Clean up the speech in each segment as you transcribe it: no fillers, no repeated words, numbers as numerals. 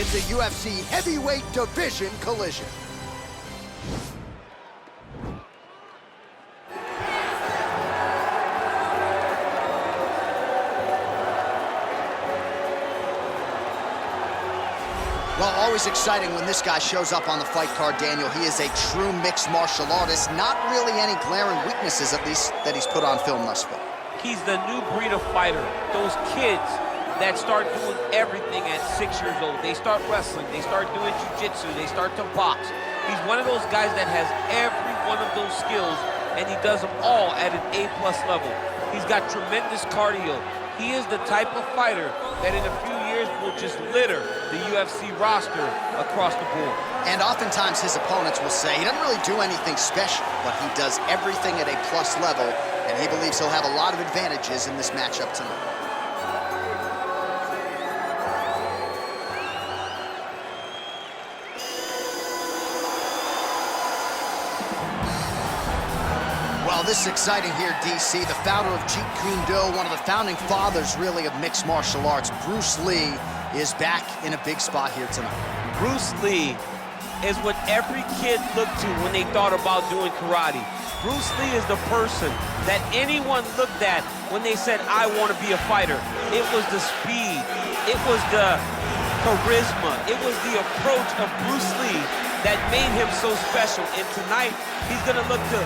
It's a UFC heavyweight division collision. Well, always exciting when this guy shows up on the fight card, Daniel. He is a true mixed martial artist. Not really any glaring weaknesses, at least, that he's put on film thus far. He's the new breed of fighter. Those kids that start doing everything at 6 years old. They start wrestling, they start doing jiu-jitsu, they start to box. He's one of those guys that has every one of those skills, and he does them all at an A+ level. He's got tremendous cardio. He is the type of fighter that in a few years will just litter the UFC roster across the board. And oftentimes his opponents will say he doesn't really do anything special, but he does everything at a plus level, and he believes he'll have a lot of advantages in this matchup tonight. Well, this is exciting here, DC. The founder of Jeet Kune Do, one of the founding fathers, really, of mixed martial arts, Bruce Lee, is back in a big spot here tonight. Bruce Lee is what every kid looked to when they thought about doing karate. Bruce Lee is the person that anyone looked at when they said, I want to be a fighter. It was the speed, it was the charisma, it was the approach of Bruce Lee that made him so special. And tonight, he's gonna look to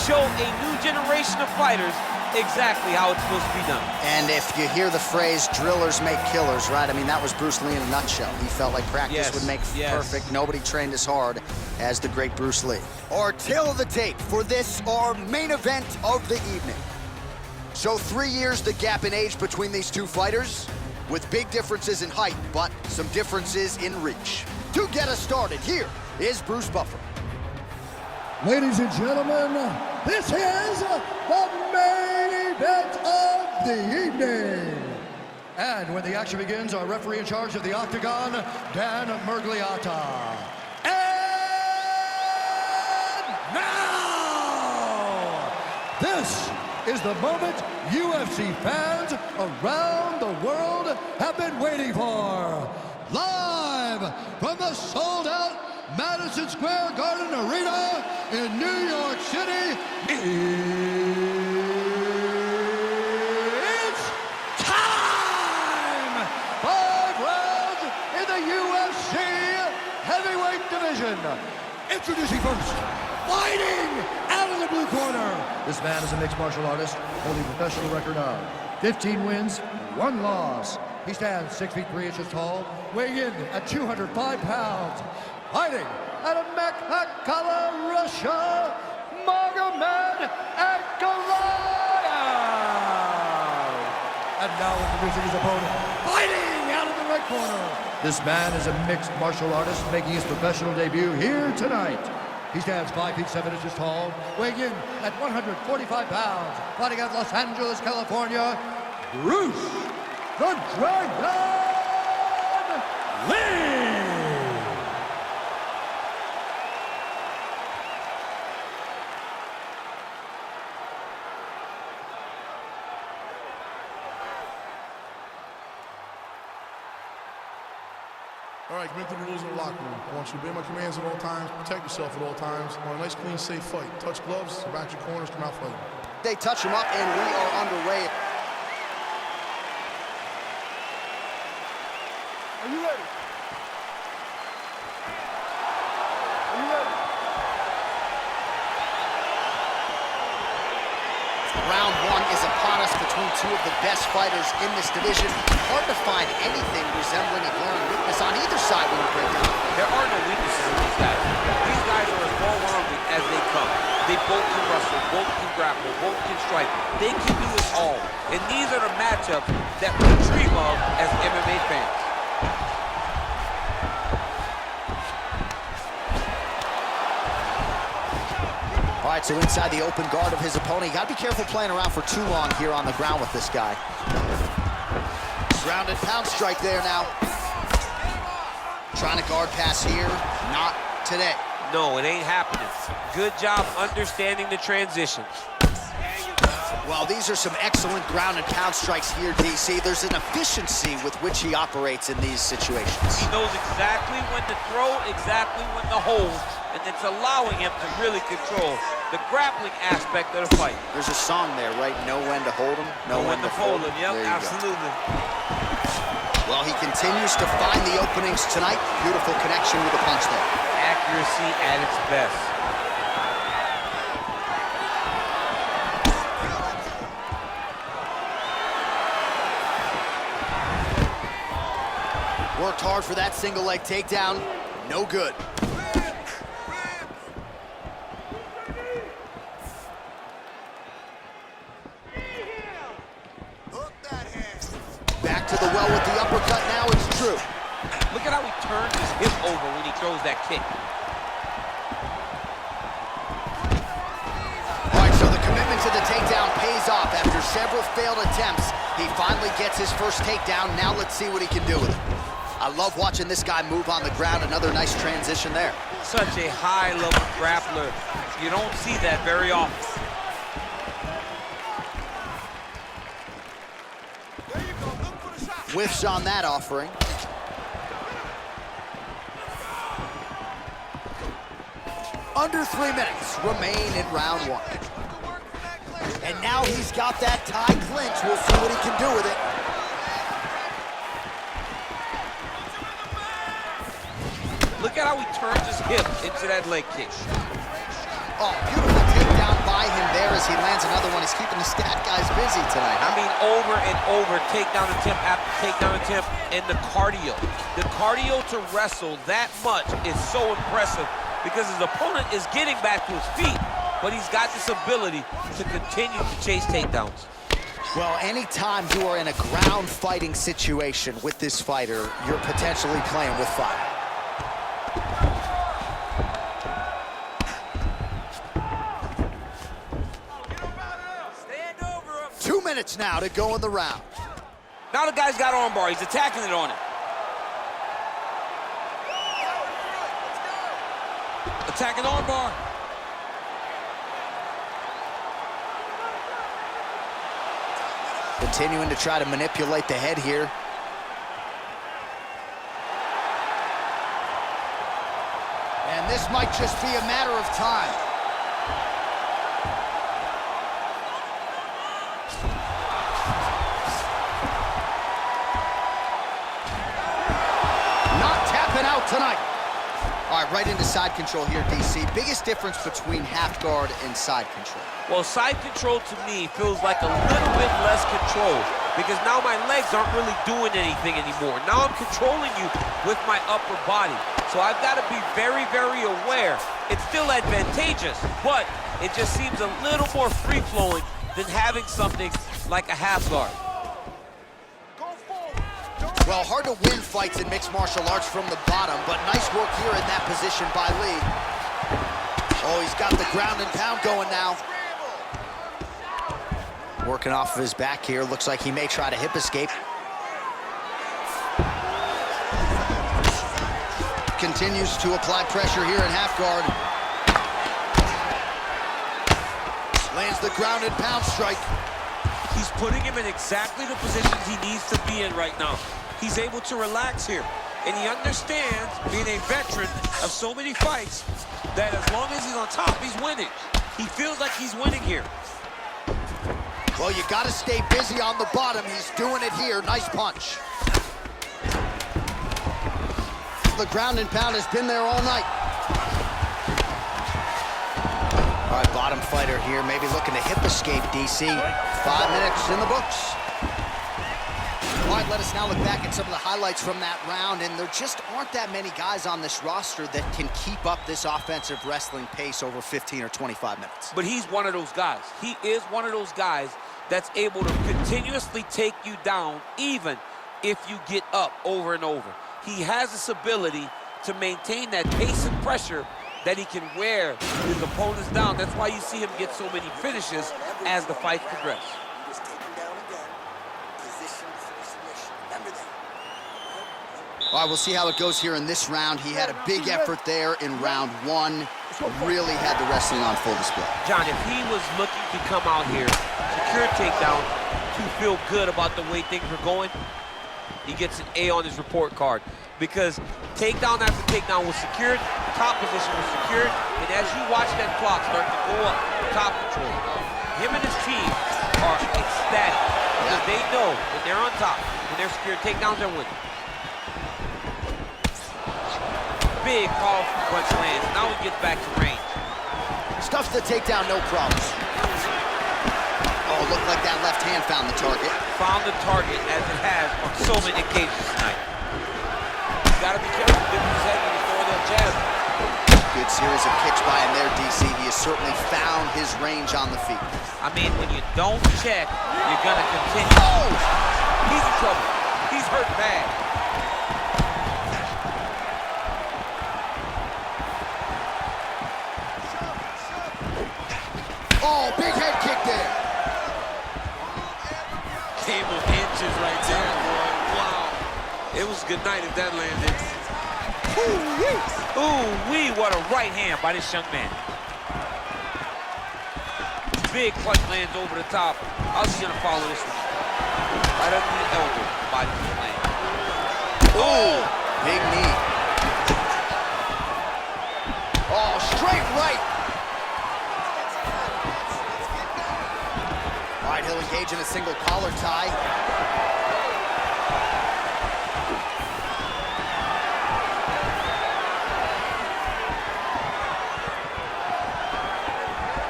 show a new generation of fighters exactly how it's supposed to be done. And if you hear the phrase, drillers make killers, right? I mean, that was Bruce Lee in a nutshell. He felt like practice would make perfect. Nobody trained as hard as the great Bruce Lee. Our tail of the tape for this, our main event of the evening. So 3 years the gap in age between these two fighters, with big differences in height, but some differences in reach. To get us started, here is Bruce Buffer. Ladies and gentlemen, this is the main event of the evening. And when the action begins, our referee in charge of the Octagon, Dan Murgliata. And now, this is the moment UFC fans around the world have been waiting for. Live from the sold-out Madison Square Garden Arena in New York City, it's time! 5 rounds in the UFC heavyweight division. Introducing first, fighting out of the blue corner. This man is a mixed martial artist, holding a professional record of 15 wins, 1 loss. He stands 6 feet 3 inches tall, weighing in at 205 pounds. Fighting out of Ankalaev, Russia, Magomed Ankalaev. And now introducing his opponent, fighting out of the right corner. This man is a mixed martial artist making his professional debut here tonight. He stands 5 feet 7 inches tall, weighing in at 145 pounds. Fighting out of Los Angeles, California, Bruce the Dragon Lee. All right, commit to the rules of the locker room. I want you to obey my commands at all times, protect yourself at all times. I want a nice, clean, safe fight. Touch gloves, back your corners, come out fighting. They touch him up, and we are underway. Are you ready? Are you ready? Round 1 is upon us between two of the best fighters in this division. Hard to find anything resembling a glaring weakness on either side when you break down. There are no weaknesses in these guys. These guys are as well-rounded as they come. They both can wrestle, both can grapple, both can strike. They can do it all. And these are the matchups that we dream of as MMA fans. All right, so inside the open guard of his opponent. You got to be careful playing around for too long here on the ground with this guy. Ground and pound strike there now. Trying to guard pass here. Not today. No, it ain't happening. Good job understanding the transitions. Well, these are some excellent ground and pound strikes here, DC. There's an efficiency with which he operates in these situations. He knows exactly when to throw, exactly when to hold, and it's allowing him to really control the grappling aspect of the fight. There's a song there, right? Know when to hold him, know when to fold him. Yep, absolutely. Well, he continues to find the openings tonight. Beautiful connection with the punch there. Accuracy at its best. Worked hard for that single leg takedown. No good. Back to the well with the uppercut. Now it's true. Look at how he turns his hip over when he throws that kick. All right, so the commitment to the takedown pays off. After several failed attempts, he finally gets his first takedown. Now let's see what he can do with it. I love watching this guy move on the ground. Another nice transition there. Such a high-level grappler. You don't see that very often. Whiffs on that offering. Under 3 minutes remain in round one. And now he's got that tie clinch. We'll see what he can do with it. Look at how he turns his hip into that leg kick. Oh, beautiful takedown by him there as he lands another one. He's keeping the stat guys busy tonight. I mean, over and over, takedown attempt after takedown attempt, and the cardio. The cardio to wrestle that much is so impressive because his opponent is getting back to his feet, but he's got this ability to continue to chase takedowns. Well, anytime you are in a ground fighting situation with this fighter, you're potentially playing with fire. Stand over him. 2 minutes now to go in the round. Now the guy's got armbar. He's attacking it on him. Attacking armbar. Continuing to try to manipulate the head here. And this might just be a matter of time. Not tapping out tonight. All right, right into side control here, DC. Biggest difference between half guard and side control? Well, side control to me feels like a little bit less control because now my legs aren't really doing anything anymore. Now I'm controlling you with my upper body. So I've got to be very, very aware. It's still advantageous, but it just seems a little more free-flowing than having something like a half guard. Well, hard to win fights in mixed martial arts from the bottom, but nice work here in that position by Lee. Oh, he's got the ground and pound going now. Working off of his back here. Looks like he may try to hip escape. Continues to apply pressure here in half guard. Lands the ground and pound strike. He's putting him in exactly the positions he needs to be in right now. He's able to relax here. And he understands, being a veteran of so many fights, that as long as he's on top, he's winning. He feels like he's winning here. Well, you got to stay busy on the bottom. He's doing it here. Nice punch. The ground and pound has been there all night. All right, bottom fighter here, maybe looking to hip escape, DC. 5 minutes in the books. All right, let us now look back at some of the highlights from that round, and there just aren't that many guys on this roster that can keep up this offensive wrestling pace over 15 or 25 minutes. But he's one of those guys. He is one of those guys that's able to continuously take you down, even if you get up over and over. He has this ability to maintain that pace and pressure that he can wear his opponents down. That's why you see him get so many finishes as the fights progress. All right, we'll see how it goes here in this round. He had a big effort there in round one. Really had the wrestling on full display. John, if he was looking to come out here to secure takedown to feel good about the way things are going, he gets an A on his report card. Because takedown after takedown was secured, top position was secured, and as you watch that clock start to go up, top control, him and his team are ecstatic. Because they know that they're on top. When they're secured takedowns, they're winning. Big, powerful punch lands. Now he gets back to range. Stuffs the takedown, no problems. Oh, looked like that left hand found the target. Found the target, as it has on so many occasions tonight. You gotta be careful, dip his head when you throw that jab. Good series of kicks by him there, DC. He has certainly found his range on the feet. I mean, when you don't check, you're gonna continue. Oh! He's in trouble. He's hurt bad. Oh, big head kick there. Game of inches right there, boy. Wow. It was good night if that landed. Ooh-wee, what a right hand by this young man. Big punch lands over the top. How's he gonna follow this one? Right under the elbow, body land. Oh, big knee. Oh, straight right. All right, he'll engage in a single collar tie.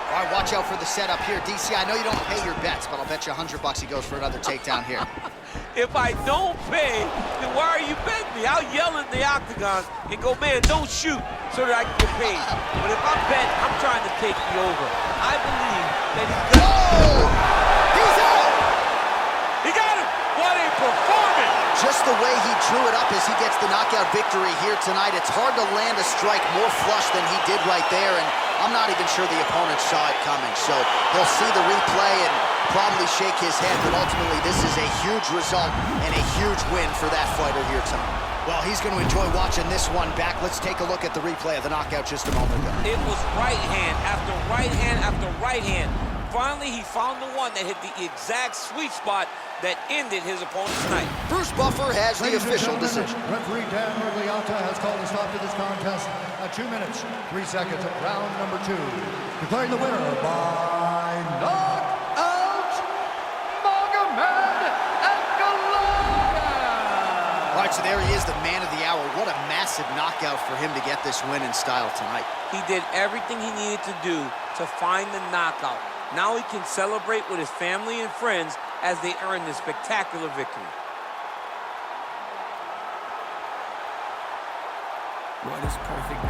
All right, watch out for the setup here. DC, I know you don't pay your bets, but I'll bet you $100 he goes for another takedown here. If I don't pay, then why are you betting me? I'll yell in the octagon and go, man, don't shoot, so that I can get paid. But if I'm betting, I'm trying to take the over. I believe that he's gonna... Oh! He's out! He got him! What a performance! Just the way he drew it up as he gets the knockout victory here tonight. It's hard to land a strike more flush than he did right there, and I'm not even sure the opponent saw it coming. So he'll see the replay and probably shake his head, but ultimately this is a huge result and a huge win for that fighter here tonight. Well, he's going to enjoy watching this one back. Let's take a look at the replay of the knockout just a moment ago. It was right hand after right hand after right hand. Finally, he found the one that hit the exact sweet spot that ended his opponent's night. Bruce Buffer has the official decision. Referee Dan Miragliotta has called a stop to this contest at 2 minutes, 3 seconds of round number 2. Declaring the winner by knockout, Magomed Ankalaev. All right, so there he is, the man of the hour. What a massive knockout for him to get this win in style tonight. He did everything he needed to do to find the knockout. Now he can celebrate with his family and friends as they earn this spectacular victory. What is perfect?